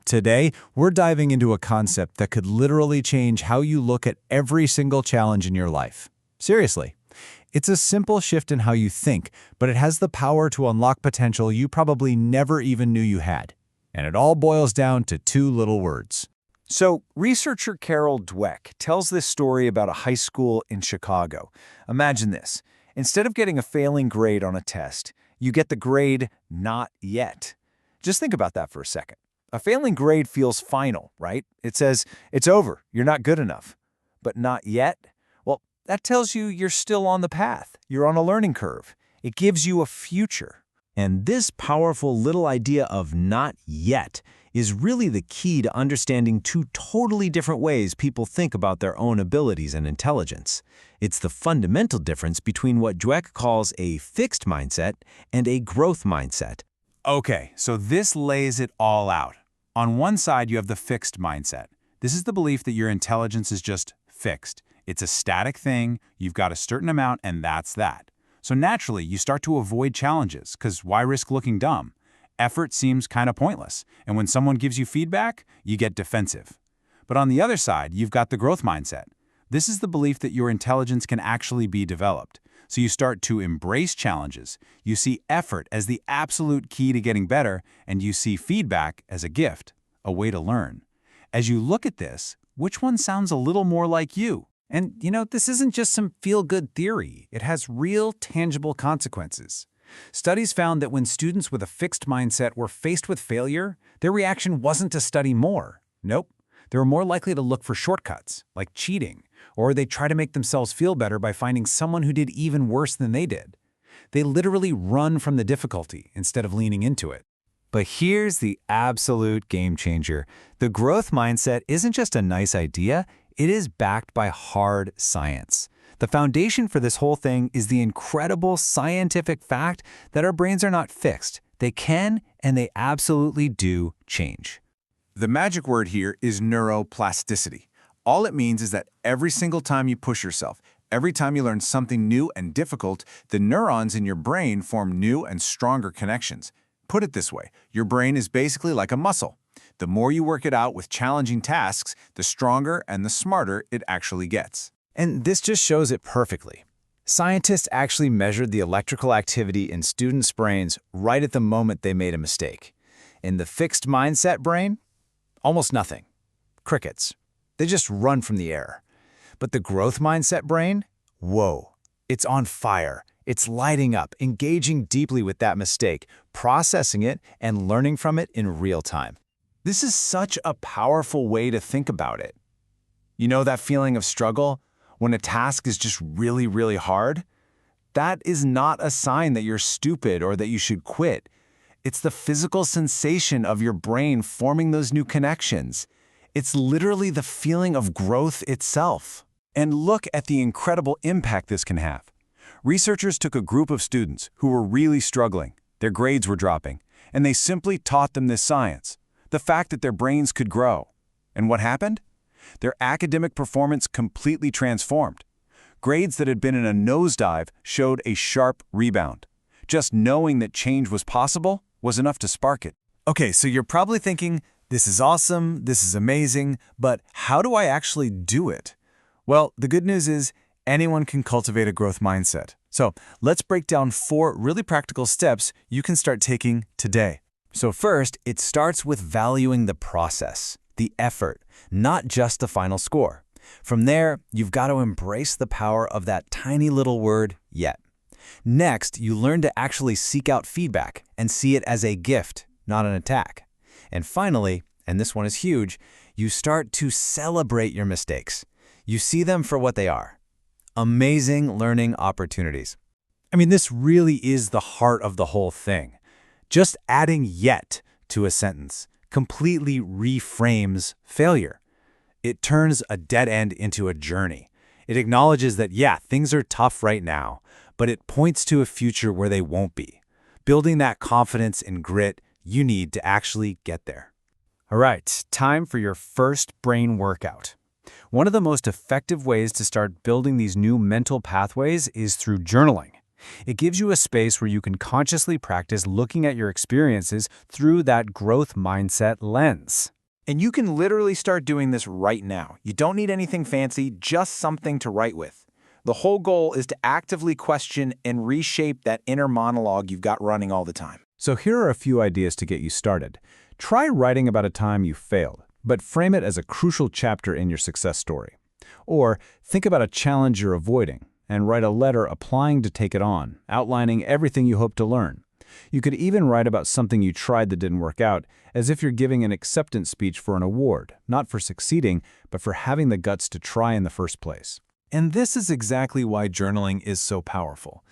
Today, we're diving into a concept that could literally change how you look at every single challenge in your life. Seriously. It's a simple shift in how you think, but it has the power to unlock potential you probably never even knew you had. And it all boils down to two little words. So, researcher Carol Dweck tells this story about a high school in Chicago. Imagine this. Instead of getting a failing grade on a test, you get the grade "not yet." Just think about that for a second. A failing grade feels final, right? It says, it's over, you're not good enough. But not yet? Well, that tells you you're still on the path. You're on a learning curve. It gives you a future. And this powerful little idea of not yet is really the key to understanding two totally different ways people think about their own abilities and intelligence. It's the fundamental difference between what Dweck calls a fixed mindset and a growth mindset. Okay, so this lays it all out. On one side, you have the fixed mindset. This is the belief that your intelligence is just fixed. It's a static thing, you've got a certain amount, and that's that. So naturally, you start to avoid challenges, because why risk looking dumb? Effort seems kind of pointless, and when someone gives you feedback, you get defensive. But on the other side, you've got the growth mindset. This is the belief that your intelligence can actually be developed. So you start to embrace challenges. You see effort as the absolute key to getting better, and you see feedback as a gift, a way to learn. As you look at this, which one sounds a little more like you? And, this isn't just some feel-good theory. It has real, tangible consequences. Studies found that when students with a fixed mindset were faced with failure, their reaction wasn't to study more. Nope. They were more likely to look for shortcuts, like cheating, or they'd try to make themselves feel better by finding someone who did even worse than they did. They literally run from the difficulty instead of leaning into it. But here's the absolute game changer. The growth mindset isn't just a nice idea, it is backed by hard science. The foundation for this whole thing is the incredible scientific fact that our brains are not fixed. They can, and they absolutely do, change. The magic word here is neuroplasticity. All it means is that every single time you push yourself, every time you learn something new and difficult, the neurons in your brain form new and stronger connections. Put it this way, your brain is basically like a muscle. The more you work it out with challenging tasks, the stronger and the smarter it actually gets. And this just shows it perfectly. Scientists actually measured the electrical activity in students' brains right at the moment they made a mistake. In the fixed mindset brain, almost nothing. Crickets. They just run from the error. But the growth mindset brain? Whoa. It's on fire. It's lighting up, engaging deeply with that mistake, processing it, and learning from it in real time. This is such a powerful way to think about it. You know that feeling of struggle? When a task is just really, really hard? That is not a sign that you're stupid or that you should quit. It's the physical sensation of your brain forming those new connections. It's literally the feeling of growth itself. And look at the incredible impact this can have. Researchers took a group of students who were really struggling. Their grades were dropping, and they simply taught them this science, the fact that their brains could grow. And what happened? Their academic performance completely transformed. Grades that had been in a nosedive showed a sharp rebound. Just knowing that change was possible was enough to spark it. Okay, so you're probably thinking, this is awesome, this is amazing, but how do I actually do it? Well, the good news is anyone can cultivate a growth mindset. So let's break down 4 really practical steps you can start taking today. So first, it starts with valuing the process, the effort, not just the final score. From there, you've got to embrace the power of that tiny little word, yet. Next, you learn to actually seek out feedback and see it as a gift, not an attack. And finally, and this one is huge, you start to celebrate your mistakes. You see them for what they are. Amazing learning opportunities. I mean, this really is the heart of the whole thing. Just adding yet to a sentence completely reframes failure. It turns a dead end into a journey. It acknowledges that, yeah, things are tough right now, but it points to a future where they won't be, building that confidence and grit you need to actually get there. All right, time for your first brain workout. One of the most effective ways to start building these new mental pathways is through journaling. It gives you a space where you can consciously practice looking at your experiences through that growth mindset lens. And you can literally start doing this right now. You don't need anything fancy, just something to write with. The whole goal is to actively question and reshape that inner monologue you've got running all the time. So here are a few ideas to get you started. Try writing about a time you failed, but frame it as a crucial chapter in your success story. Or think about a challenge you're avoiding and write a letter applying to take it on, outlining everything you hope to learn. You could even write about something you tried that didn't work out, as if you're giving an acceptance speech for an award, not for succeeding, but for having the guts to try in the first place. And this is exactly why journaling is so powerful.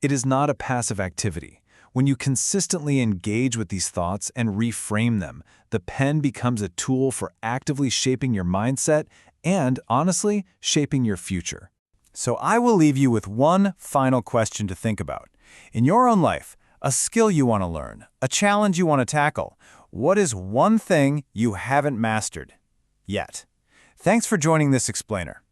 It is not a passive activity. When you consistently engage with these thoughts and reframe them, the pen becomes a tool for actively shaping your mindset and, honestly, shaping your future. So I will leave you with one final question to think about. In your own life, a skill you want to learn, a challenge you want to tackle, what is one thing you haven't mastered yet? Thanks for joining this explainer.